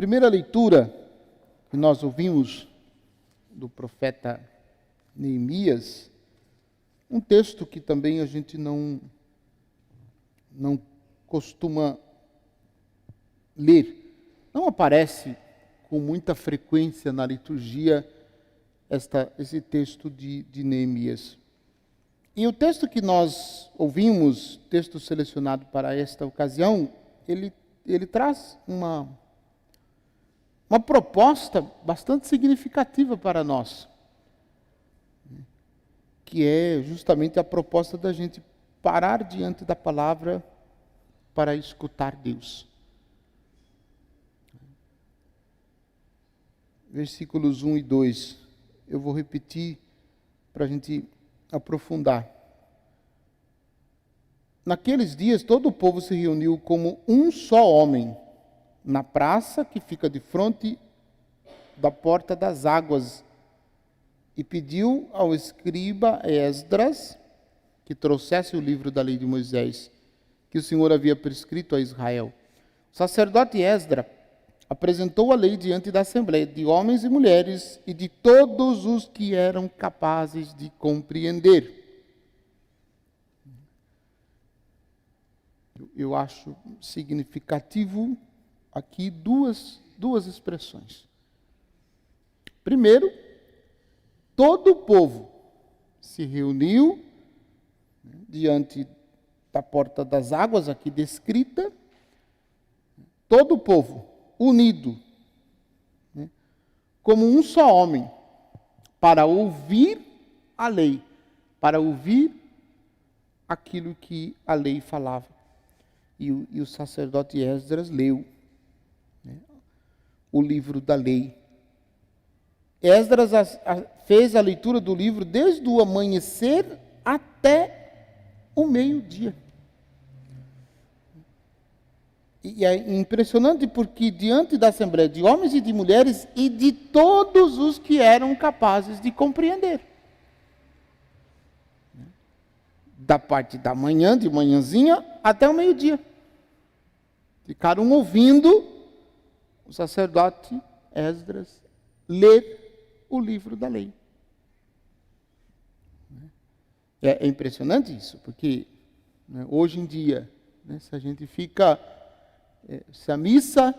Primeira leitura que nós ouvimos do profeta Neemias, um texto que também a gente não costuma ler. Não aparece com muita frequência na liturgia esse texto de Neemias. E o texto que nós ouvimos, texto selecionado para esta ocasião, ele traz uma proposta bastante significativa para nós, que é justamente a proposta da gente parar diante da palavra para escutar Deus. Versículos 1 e 2, eu vou repetir para a gente aprofundar. Naqueles dias, todo o povo se reuniu como um só homem, na praça que fica de frente da porta das águas, e pediu ao escriba Esdras que trouxesse o livro da lei de Moisés, que o Senhor havia prescrito a Israel. O sacerdote Esdras apresentou a lei diante da assembleia de homens e mulheres e de todos os que eram capazes de compreender. Eu acho significativo aqui duas expressões. Primeiro, todo o povo se reuniu diante da porta das águas, aqui descrita, todo o povo unido, como um só homem, para ouvir a lei, para ouvir aquilo que a lei falava. E o sacerdote Esdras leu o livro da lei. Esdras fez a leitura do livro desde o amanhecer até o meio-dia. E é impressionante porque diante da assembleia de homens e de mulheres e de todos os que eram capazes de compreender. Da parte da manhã, de manhãzinha, até o meio-dia. Ficaram ouvindo o sacerdote Esdras ler o livro da lei. É impressionante isso, porque hoje em dia, se a gente fica, se a missa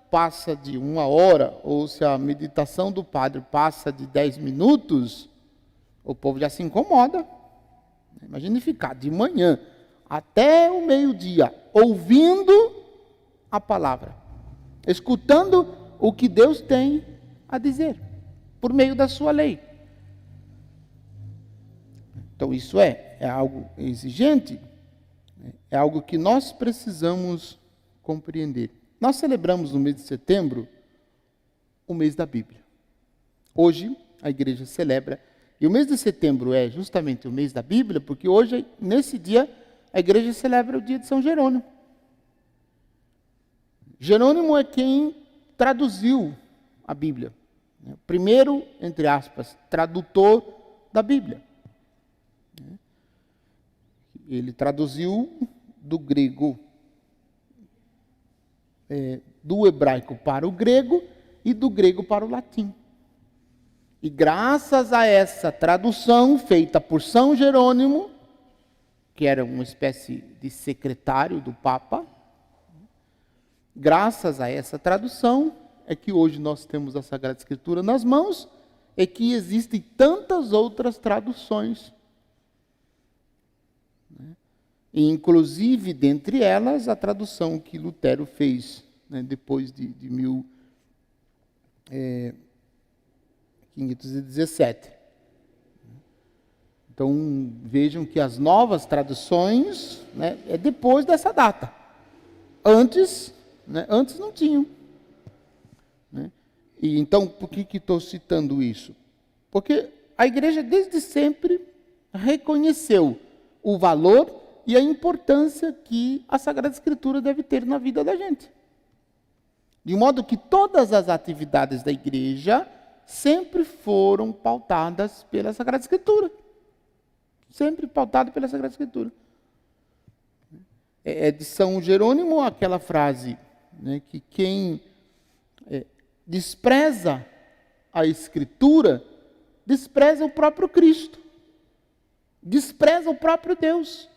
passa de 1 hora, ou se a meditação do padre passa de 10 minutos, o povo já se incomoda. Imagine ficar de manhã até o meio-dia, ouvindo a palavra, escutando o que Deus tem a dizer, por meio da sua lei. Então isso é algo exigente, é algo que nós precisamos compreender. Nós celebramos no mês de setembro o mês da Bíblia. Hoje a igreja celebra, e o mês de setembro é justamente o mês da Bíblia, porque hoje, nesse dia, a igreja celebra o dia de São Jerônimo. Jerônimo é quem traduziu a Bíblia. O primeiro, entre aspas, tradutor da Bíblia. Ele traduziu do grego, do hebraico para o grego e do grego para o latim. E graças a essa tradução feita por São Jerônimo, que era uma espécie de secretário do Papa, graças a essa tradução é que hoje nós temos a Sagrada Escritura nas mãos, e que existem tantas outras traduções. E, inclusive, dentre elas, a tradução que Lutero fez, depois de 1517. Então, vejam que as novas traduções é depois dessa data. Antes não tinham. E então, por que estou citando isso? Porque a igreja, desde sempre, reconheceu o valor e a importância que a Sagrada Escritura deve ter na vida da gente. De modo que todas as atividades da igreja sempre foram pautadas pela Sagrada Escritura. Sempre pautado pela Sagrada Escritura. É de São Jerônimo aquela frase, que quem despreza a Escritura, despreza o próprio Cristo, despreza o próprio Deus.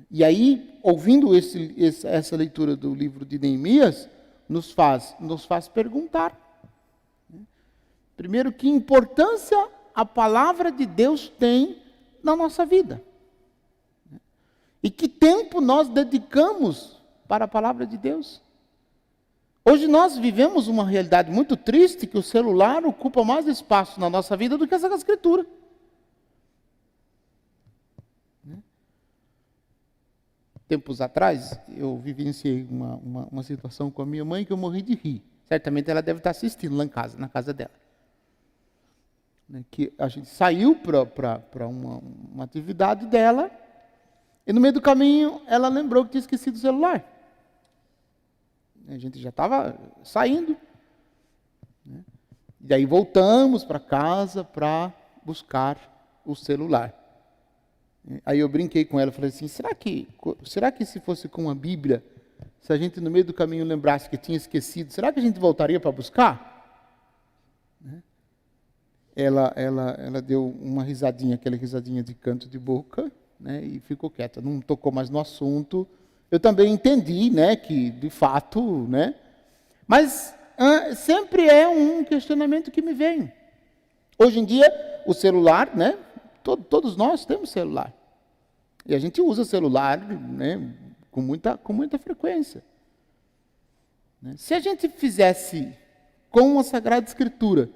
E aí, ouvindo essa leitura do livro de Neemias, nos faz perguntar. Primeiro, que importância a palavra de Deus tem na nossa vida? E que tempo nós dedicamos para a palavra de Deus? Hoje nós vivemos uma realidade muito triste, que o celular ocupa mais espaço na nossa vida do que essa Escritura. Tempos atrás, eu vivenciei uma situação com a minha mãe que eu morri de rir. Certamente ela deve estar assistindo lá em casa, na casa dela. Que a gente saiu para uma atividade dela, e no meio do caminho ela lembrou que tinha esquecido o celular. A gente já estava saindo. E aí voltamos para casa para buscar o celular. Aí eu brinquei com ela, falei assim, será que se fosse com a Bíblia, se a gente no meio do caminho lembrasse que tinha esquecido, será que a gente voltaria para buscar? Ela deu uma risadinha, aquela risadinha de canto de boca, e ficou quieta, não tocou mais no assunto. Eu também entendi, que de fato, mas sempre é um questionamento que me vem. Hoje em dia, o celular, todos nós temos celular. E a gente usa celular, com muita frequência. Se a gente fizesse com a Sagrada Escritura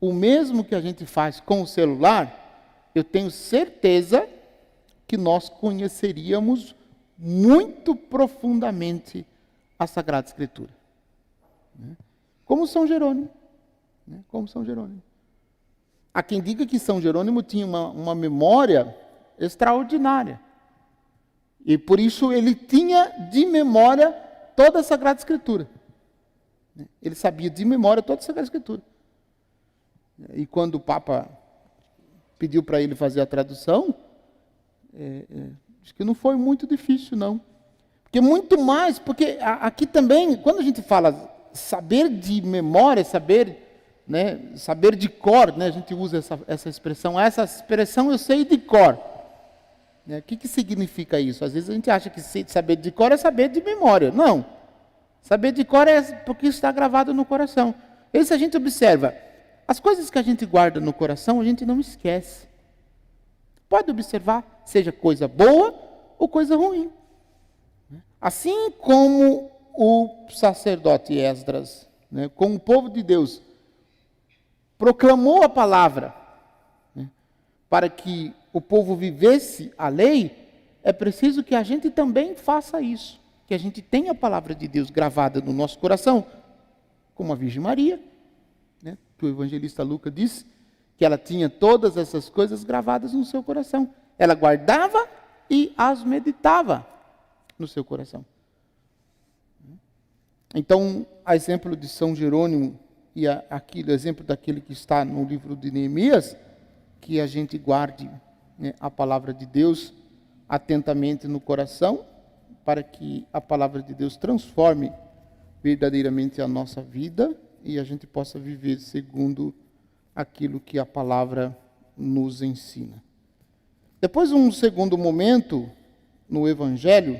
o mesmo que a gente faz com o celular, eu tenho certeza que nós conheceríamos muito profundamente a Sagrada Escritura. Como São Jerônimo. Como São Jerônimo. Há quem diga que São Jerônimo tinha uma memória extraordinária. E por isso ele tinha de memória toda a Sagrada Escritura. Ele sabia de memória toda a Sagrada Escritura. E quando o Papa pediu para ele fazer a tradução, acho que não foi muito difícil, não. Porque aqui também, quando a gente fala saber de memória, saber de cor, a gente usa essa expressão. Essa expressão eu sei de cor. O que significa isso? Às vezes a gente acha que saber de cor é saber de memória. Não. Saber de cor é porque está gravado no coração. E se a gente observa, as coisas que a gente guarda no coração, a gente não esquece. Pode observar, seja coisa boa ou coisa ruim. Assim como o sacerdote Esdras, com o povo de Deus, proclamou a palavra, para que o povo vivesse a lei, é preciso que a gente também faça isso, que a gente tenha a palavra de Deus gravada no nosso coração, como a Virgem Maria, que o evangelista Lucas diz, que ela tinha todas essas coisas gravadas no seu coração. Ela guardava e as meditava no seu coração. Então, a exemplo de São Jerônimo e exemplo daquele que está no livro de Neemias, que a gente guarde a palavra de Deus atentamente no coração, para que a palavra de Deus transforme verdadeiramente a nossa vida e a gente possa viver segundo aquilo que a palavra nos ensina. Depois, um segundo momento no Evangelho,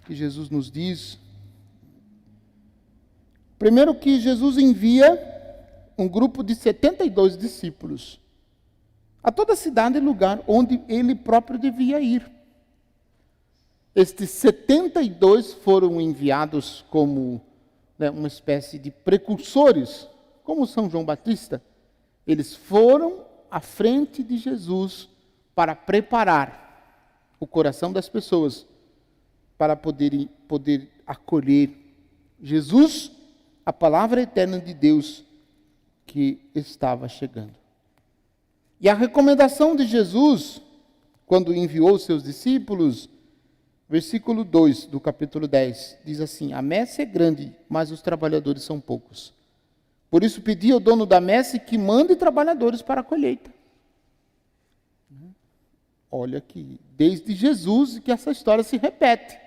que Jesus nos diz, primeiro que Jesus envia um grupo de 72 discípulos a toda cidade e lugar onde ele próprio devia ir. Estes 72 foram enviados como uma espécie de precursores, como São João Batista. Eles foram à frente de Jesus para preparar o coração das pessoas para poder acolher Jesus, a palavra eterna de Deus que estava chegando. E a recomendação de Jesus, quando enviou os seus discípulos, versículo 2 do capítulo 10, diz assim: a messe é grande, mas os trabalhadores são poucos. Por isso pedi ao dono da messe que mande trabalhadores para a colheita. Olha que desde Jesus que essa história se repete.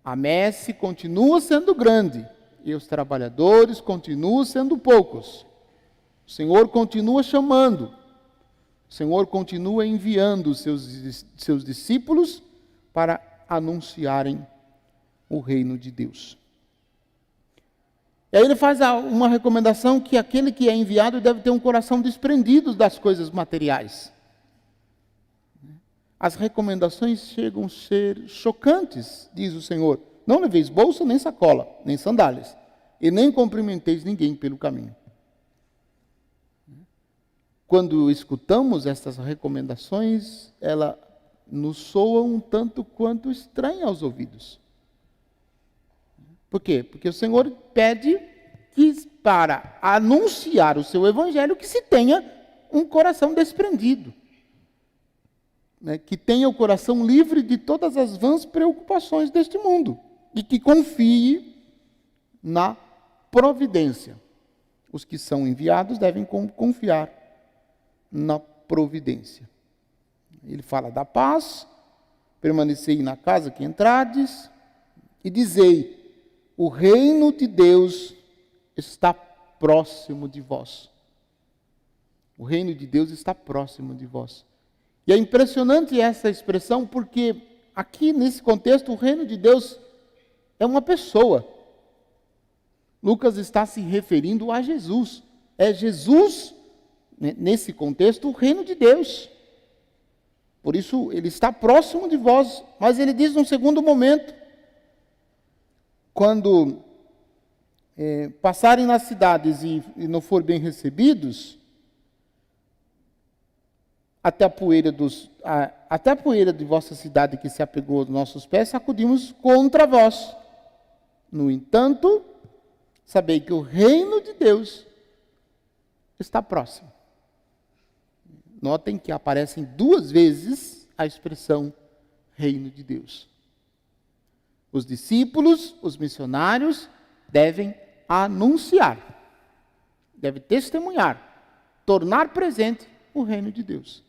A messe continua sendo grande, e os trabalhadores continuam sendo poucos. O Senhor continua chamando. O Senhor continua enviando seus discípulos para anunciarem o reino de Deus. E aí ele faz uma recomendação que aquele que é enviado deve ter um coração desprendido das coisas materiais. As recomendações chegam a ser chocantes, diz o Senhor. Não leveis bolsa, nem sacola, nem sandálias, e nem cumprimenteis ninguém pelo caminho. Quando escutamos estas recomendações, ela nos soa um tanto quanto estranha aos ouvidos. Por quê? Porque o Senhor pede que, para anunciar o seu evangelho, que se tenha um coração desprendido. Que tenha o coração livre de todas as vãs preocupações deste mundo. E que confie na providência. Os que são enviados devem confiar na providência. Ele fala da paz, permanecei na casa que entrades, e dizei, o reino de Deus está próximo de vós. O reino de Deus está próximo de vós. E é impressionante essa expressão, porque aqui nesse contexto o reino de Deus é uma pessoa. Lucas está se referindo a Jesus. É Jesus, nesse contexto, o reino de Deus. Por isso, ele está próximo de vós. Mas ele diz num segundo momento, quando passarem nas cidades e não for bem recebidos, até a poeira de vossa cidade que se apegou aos nossos pés, sacudimos contra vós. No entanto, sabei que o reino de Deus está próximo. Notem que aparecem 2 vezes a expressão reino de Deus. Os discípulos, os missionários, devem anunciar, devem testemunhar, tornar presente o reino de Deus.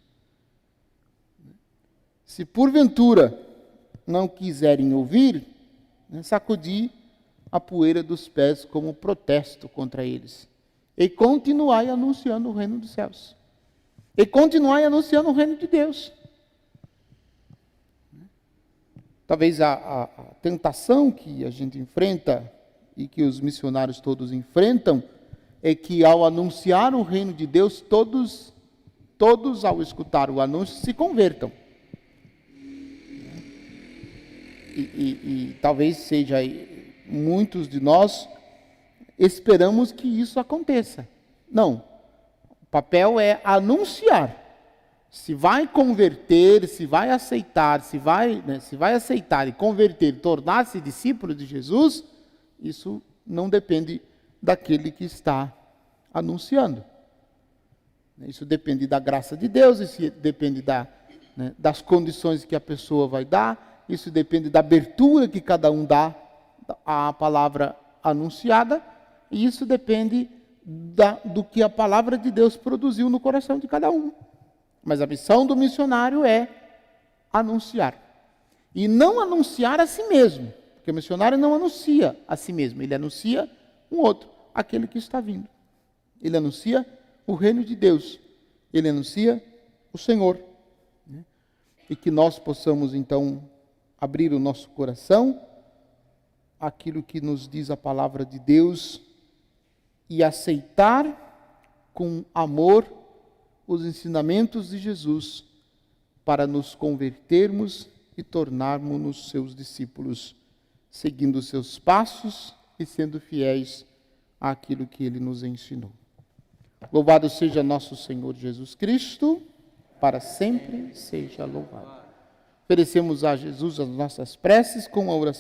Se porventura não quiserem ouvir, sacudir a poeira dos pés como protesto contra eles. E continuai anunciando o reino dos céus. E continuai anunciando o reino de Deus. Talvez a tentação que a gente enfrenta e que os missionários todos enfrentam é que ao anunciar o reino de Deus, todos ao escutar o anúncio se convertam. E talvez seja muitos de nós esperamos que isso aconteça. Não. O papel é anunciar. Se vai converter, se vai aceitar, se vai aceitar e converter, tornar-se discípulo de Jesus, isso não depende daquele que está anunciando. Isso depende da graça de Deus, isso depende das condições que a pessoa vai dar, isso depende da abertura que cada um dá à palavra anunciada, e isso depende do que a palavra de Deus produziu no coração de cada um. Mas a missão do missionário é anunciar. E não anunciar a si mesmo, porque o missionário não anuncia a si mesmo, ele anuncia um outro, aquele que está vindo. Ele anuncia o reino de Deus, ele anuncia o Senhor. E que nós possamos, então, abrir o nosso coração àquilo que nos diz a palavra de Deus e aceitar com amor os ensinamentos de Jesus para nos convertermos e tornarmos-nos seus discípulos, seguindo os seus passos e sendo fiéis àquilo que ele nos ensinou. Louvado seja nosso Senhor Jesus Cristo, para sempre seja louvado. Oferecemos a Jesus as nossas preces com a oração